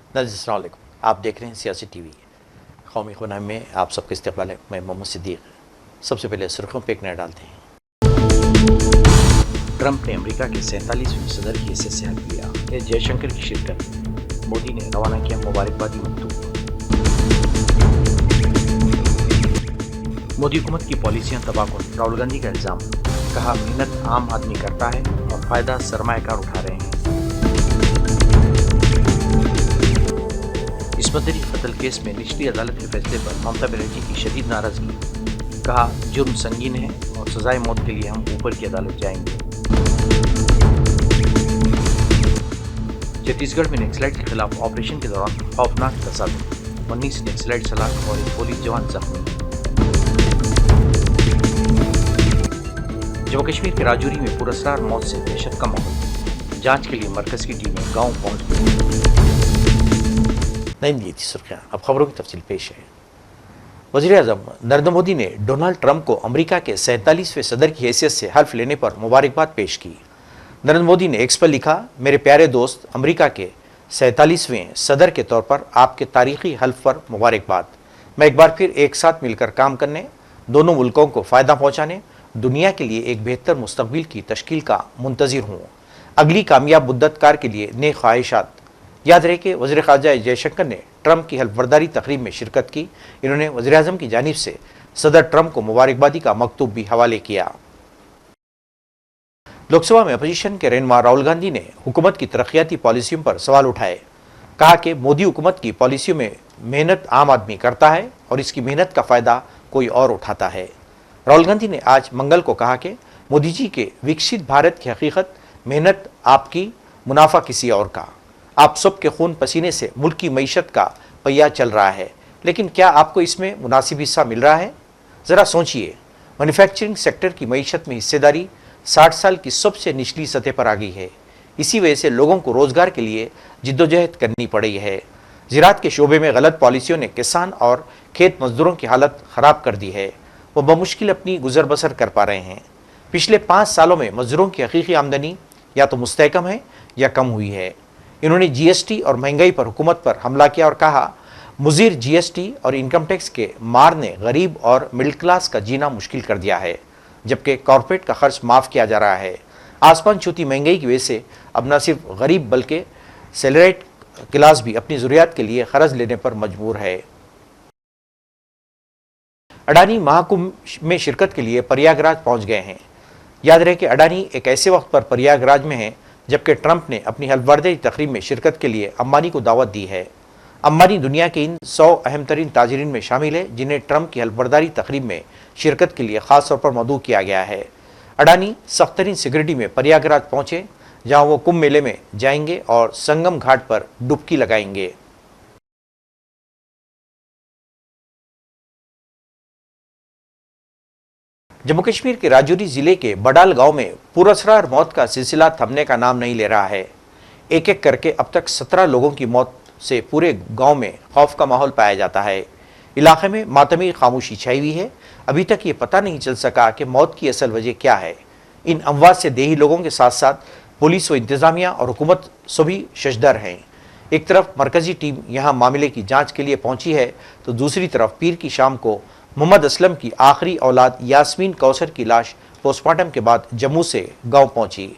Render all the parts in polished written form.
अस्सलाम वालेकुम, आप देख रहे हैं सियासी टीवी। कौमी खुनाई में आप सबका इस्तकबाल है। मैं मोहम्मद सिद्दीक। सबसे पहले सुर्खियों पे एक नज़र डालते हैं। ट्रंप ने अमेरिका के 47वें सदर की हैसियत से हल्फ लिया। एस जयशंकर की शिरकत। मोदी ने रवाना किया मुबारकबादी मकतूब। मोदी हुकूमत की पॉलिसियां तबाहकुन, राहुल गांधी का इल्ज़ाम। कहा मेहनत आम आदमी करता है और फ़ायदा सरमायाकार उठा रहे हैं। इस्मतरी कत्ल केस में निचली अदालत के फैसले पर ममता बनर्जी की शदीद नाराजगी। कहा जुर्म संगीन है और सजाए मौत के लिए हम ऊपर की अदालत जाएंगे। छत्तीसगढ़ में नक्सलाइट के खिलाफ ऑपरेशन के दौरान खौफनाक तसादुम, 19 नक्सलाइट सलाख और एक पुलिस जवान जख्मी। जम्मू कश्मीर के राजौरी में पुरस्कार मौत से दहशत का माहौल। जांच के लिए मरकज की टीमें गांव पहुंच गई। नहीं ली थी सुर्खियां, अब खबरों की तफसील पेश है। वज़ीर-ए-आज़म नरेंद्र मोदी ने डोनाल्ड ट्रंप को अमेरिका के 47वें सदर की हैसियत से हल्फ लेने पर मुबारकबाद पेश की। नरेंद्र मोदी ने एक्स पर लिखा, मेरे प्यारे दोस्त, अमेरिका के 47वें सदर के तौर पर आपके तारीखी हल्फ पर मुबारकबाद। मैं एक बार फिर एक साथ मिलकर काम करने, दोनों मुल्कों को फ़ायदा पहुँचाने, दुनिया के लिए एक बेहतर मुस्तकबिल की तश्कील का मुंतज़िर हूँ। अगली कामयाब मुद्दतकार के लिए नेक ख्वाहिशात। याद रहे कि वज़ीर ख़ारजा जयशंकर ने ट्रंप की हल्फबर्दारी तकरीब में शिरकत की। इन्होंने वज़ीर-ए-आज़म की जानिब से सदर ट्रंप को मुबारकबादी का मकतूब भी हवाले किया। लोकसभा में अपोजिशन के रहनुमा राहुल गांधी ने हुकूमत की तरक्याती पॉलिसियों पर सवाल उठाए। कहा कि मोदी हुकूमत की पॉलिसियों में मेहनत आम आदमी करता है और इसकी मेहनत का फ़ायदा कोई और उठाता है। राहुल गांधी ने आज मंगल को कहा कि मोदी जी के विकसित भारत की हकीकत मेहनत आपकी, मुनाफा किसी और का। आप सब के खून पसीने से मुल्क की मईशत का पहिया चल रहा है, लेकिन क्या आपको इसमें मुनासिब हिस्सा मिल रहा है? ज़रा सोचिए, मैन्युफैक्चरिंग सेक्टर की मईशत में हिस्सेदारी 60 साल की सबसे निचली सतह पर आ गई है। इसी वजह से लोगों को रोज़गार के लिए जिद्दोजहद करनी पड़ी है। ज़राअत के शोबे में गलत पॉलिसियों ने किसान और खेत मजदूरों की हालत ख़राब कर दी है। वो बमुश्किल अपनी गुजर बसर कर पा रहे हैं। पिछले 5 सालों में मजदूरों की हकीकी आमदनी या तो मुस्तहकम है या कम हुई है। इन्होंने जीएसटी और महंगाई पर हुकूमत पर हमला किया और कहा मुज़ीर जीएसटी और इनकम टैक्स के मार ने गरीब और मिडिल क्लास का जीना मुश्किल कर दिया है, जबकि कॉरपोरेट का खर्च माफ़ किया जा रहा है। आसमान छूती महंगाई की वजह से अब न सिर्फ गरीब बल्कि सैलरीड क्लास भी अपनी ज़रूरियात के लिए क़र्ज़ लेने पर मजबूर है। अडानी महाकुंभ में शिरकत के लिए प्रयागराज पहुँच गए हैं। याद रहे कि अडानी एक ऐसे वक्त पर प्रयागराज में है जबकि ट्रंप ने अपनी हल्फबर्दारी तकरीब में शिरकत के लिए अंबानी को दावत दी है। अंबानी दुनिया के इन 100 अहम तरीन ताजरीन में शामिल है जिन्हें ट्रंप की हल्फबर्दारी तकरीब में शिरकत के लिए ख़ास तौर पर मदऊ किया गया है। अडानी सख्त तरीन सिक्योरिटी में प्रयागराज पहुँचे, जहाँ वो कुंभ मेले में जाएंगे और संगम घाट पर डुबकी लगाएंगे। जम्मू कश्मीर के राजौरी ज़िले के बडाल गांव में पुरअसरार मौत का सिलसिला थमने का नाम नहीं ले रहा है। एक एक करके अब तक 17 लोगों की मौत से पूरे गांव में खौफ का माहौल पाया जाता है। इलाके में मातमी खामोशी छाई हुई है। अभी तक ये पता नहीं चल सका कि मौत की असल वजह क्या है। इन अमवात से देही लोगों के साथ साथ पुलिस व इंतज़ामिया और हुकूमत सभी शशदर हैं। एक तरफ मरकज़ी टीम यहाँ मामले की जाँच के लिए पहुँची है तो दूसरी तरफ पीर की शाम को मोहम्मद असलम की आखिरी औलाद यास्मीन कौसर की लाश पोस्टमार्टम के बाद जम्मू से गांव पहुंची।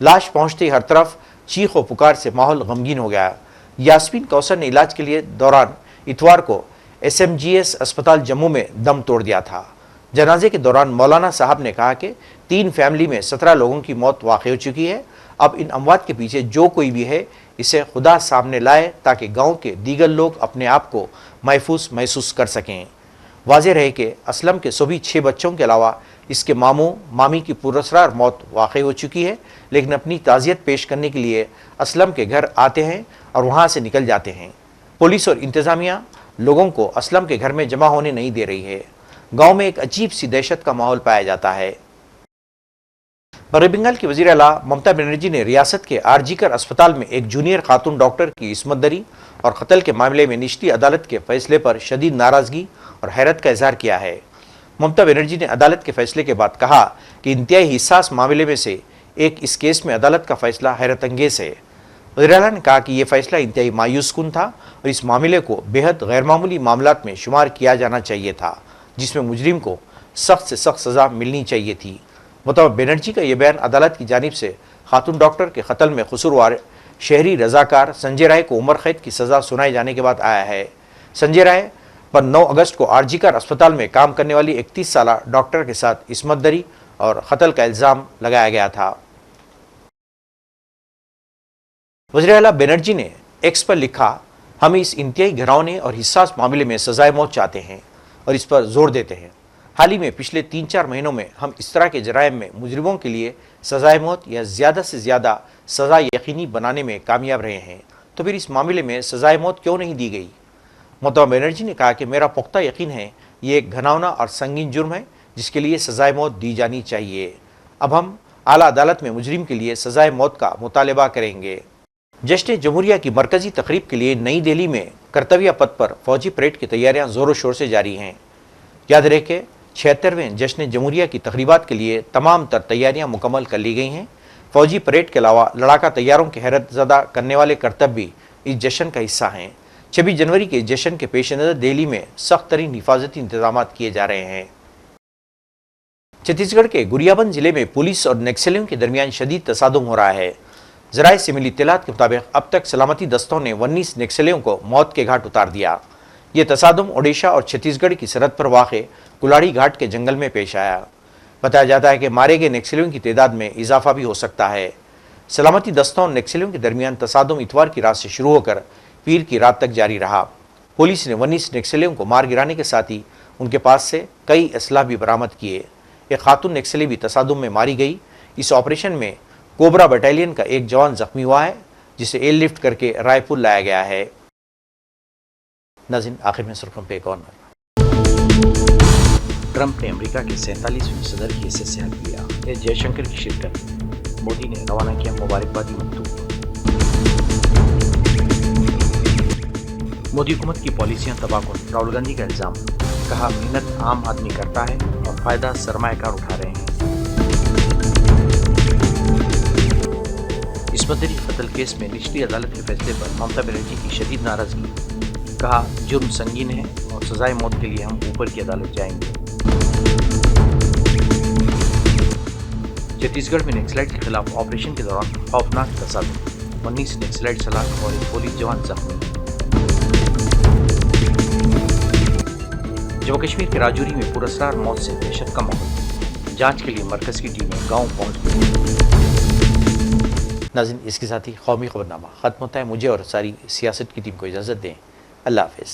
लाश पहुंचते ही हर तरफ चीख व पुकार से माहौल गमगीन हो गया। यास्मीन कौसर ने इलाज के लिए दौरान इतवार को SMGS अस्पताल जम्मू में दम तोड़ दिया था। जनाजे के दौरान मौलाना साहब ने कहा कि 3 फैमिली में 17 लोगों की मौत वाक़ हो चुकी है। अब इन अमवात के पीछे जो कोई भी है इसे खुदा सामने लाए ताकि गाँव के दीगर लोग अपने आप को महफूज महसूस कर सकें। वाज़ेह रहे कि असलम के सभी 6 बच्चों के अलावा इसके मामू मामी की पुरअसरार मौत वाक़ हो चुकी है, लेकिन अपनी ताज़ियत पेश करने के लिए असलम के घर आते हैं और वहाँ से निकल जाते हैं। पुलिस और इंतज़ामिया लोगों को असलम के घर में जमा होने नहीं दे रही है। गाँव में एक अजीब सी दहशत का माहौल पाया जाता है। बंगाल की वज़ीर आला ममता बनर्जी ने रियासत के आरजीकर अस्पताल में एक जूनियर खातून डॉक्टर की इस्मत दरी और कत्ल के मामले में निचली अदालत के फैसले पर शदीद नाराज़गी और हैरत का इजहार किया है। ममता बनर्जी ने अदालत के फैसले के बाद कहा कि इंतहाई हिस्सास मामले में से एक इस केस में अदालत का फैसला हैरत अंगेज़ है। वज़ीर आला ने कहा कि यह फैसला इंतहाई मायूस कुन था और इस मामले को बेहद गैर मामूली मामलात में शुमार किया जाना चाहिए था, जिसमें मुजरिम को सख्त से सख्त सज़ा मिलनी चाहिए थी। मुतवक्किल बनर्जी का यह बयान अदालत की जानिब से खातून डॉक्टर के कत्ल में कसूरवार शहरी रजाकार संजय राय को उम्र कैद की सज़ा सुनाए जाने के बाद आया है। संजय राय पर 9 अगस्त को आरजीकर अस्पताल में काम करने वाली 31 साल डॉक्टर के साथ इस्मत दरी और कत्ल का इल्ज़ाम लगाया गया था। वज़ीर आला बनर्जी ने एक्स पर लिखा, हम इस इंतहाई घिनौने और हिस्सास मामले में सजाए मौत चाहते हैं और इस पर जोर देते हैं। हाल ही में पिछले 3-4 महीनों में हम इस तरह के जराइम में मुजरिमों के लिए सजाए मौत या ज़्यादा से ज़्यादा सज़ा यकीनी बनाने में कामयाब रहे हैं, तो फिर इस मामले में सजाए मौत क्यों नहीं दी गई। मुतवक्किल बनर्जी ने कहा कि मेरा पुख्ता यकीन है ये एक घिनौना और संगीन जुर्म है जिसके लिए सजाए मौत दी जानी चाहिए। अब हम आला अदालत में मुजरिम के लिए सजाए मौत का मुतालबा करेंगे। जश्न जमहूरिया की मरकजी तकरीब के लिए नई दिल्ली में कर्तव्य पथ पर फौजी परेड की तैयारियां जोरों शोर से जारी हैं। याद रहे कि 76वें जश्न जमहूरिया की तकरीबात के लिए तमाम तर तैयारियां मुकम्मल कर ली गई हैं। फौजी परेड के अलावा लड़ाका तैयारों की हैरत ज़दा करने वाले करतब भी इस जश्न का हिस्सा हैं। 26 जनवरी के जश्न के पेश नज़र दिल्ली में सख्त तरीन हिफाजती इंतजाम किए जा रहे हैं। छत्तीसगढ़ के गुरियाबंद जिले में पुलिस और नक्सलियों के दरमियान शदीद तसादुम हो रहा है। ज़राए से मिली इत्तलात के मुताबिक अब तक सलामती दस्तों ने 19 नक्सलियों को मौत के घाट उतार दिया। ये तसादुम ओडिशा और छत्तीसगढ़ की सरहद पर वाक़े कुलाड़ी घाट के जंगल में पेश आया। बताया जाता है कि मारे गए नक्सलियों की तादाद में इजाफा भी हो सकता है। सलामती दस्तों और नक्सलियों के दरमियान तसादुम इतवार की रात से शुरू होकर पीर की रात तक जारी रहा। पुलिस ने 19 नक्सलियों को मार गिराने के साथ ही उनके पास से कई असलाह भी बरामद किए। एक खातून नक्सली भी तसादुम में मारी गई। इस ऑपरेशन में कोबरा बटालियन का एक जवान जख्मी हुआ है, जिसे एयरलिफ्ट करके रायपुर लाया गया है। नाज़रीन, आखिर में सुर्खियों पे एक और नज़र। ट्रंप ने अमेरिका के 47वें सदर की हैसियत से हल्फ लिया। एस जयशंकर की शिरकत। मोदी ने रवाना किया मुबारकबादी मकतूब। मोदी हुकूमत की पॉलिसियां तबाहकुन, राहुल गांधी का इल्ज़ाम। कहा, मेहनत आम आदमी करता है और फ़ायदा सरमायाकार उठा रहे हैं। इस्मत दरी कत्ल केस में निचली अदालत के फैसले पर ममता बनर्जी की शदीद नाराज़गी। कहा, जुर्म संगीन है और सजाए मौत के लिए हम ऊपर की अदालत जाएंगे। छत्तीसगढ़ में नक्सलाइट के खिलाफ ऑपरेशन के दौरान खौफनाक तसादुम, 19 नक्सलाइट सलाख और एक पुलिस जवान जख्मी। जम्मू कश्मीर के राजौरी में पुरस्कार मौत से दहशत का माहौल। जांच के लिए मरकज की टीमें गांव पहुंच गई। नाज़रीन, इसके साथ ही कौमी खबरनामा खत्म होता है। मुझे और सारी सियासत की टीम को इजाज़त दें। अल्लाह हाफ़िज़।